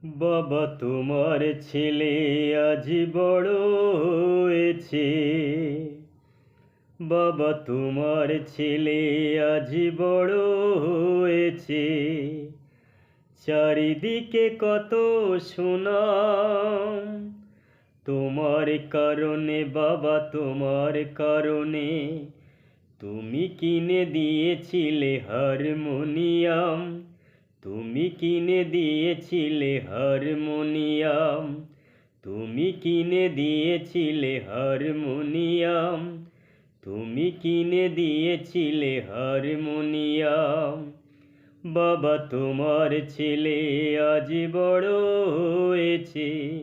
বাবা তোমার ছেলে আজ বড় হয়েছে। বাবা তোমার ছেলে আজ বড় হয়েছে। চারিদিকে কত সুনাম তোমার কারণে বাবা, তোমার কারণে। তুমি কিনে দিয়েছিলে হারমোনিয়াম, তুমি কিনে দিয়েছিলে হারমোনিয়াম, তুমি কিনে দিয়েছিলে হারমোনিয়াম, তুমি কিনে দিয়েছিলে হারমোনিয়াম। বাবা তোমার ছেলে আজ বড় হয়েছে।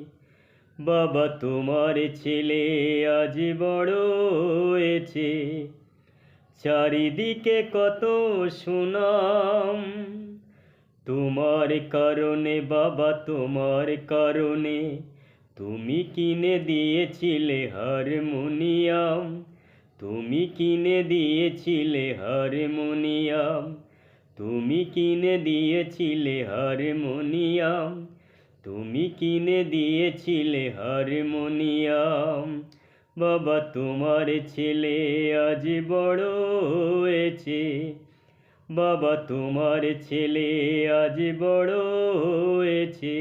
বাবা তোমার ছেলে আজ বড় হয়েছে। চারিদিকে কত সুনাম তোমার কারণে বাবা, তোমার কারণে। তুমি কিনে দিয়েছিলে হারমোনিয়াম, তুমি কিনে দিয়েছিলে হারমোনিয়াম, তুমি কিনে দিয়েছিলে হারমোনিয়াম, তুমি কিনে দিয়েছিলে হারমোনিয়াম। বাবা তোমার ছেলে আজ বড় হয়েছে। বাবা তোমার ছেলে আজ বড় হয়েছে।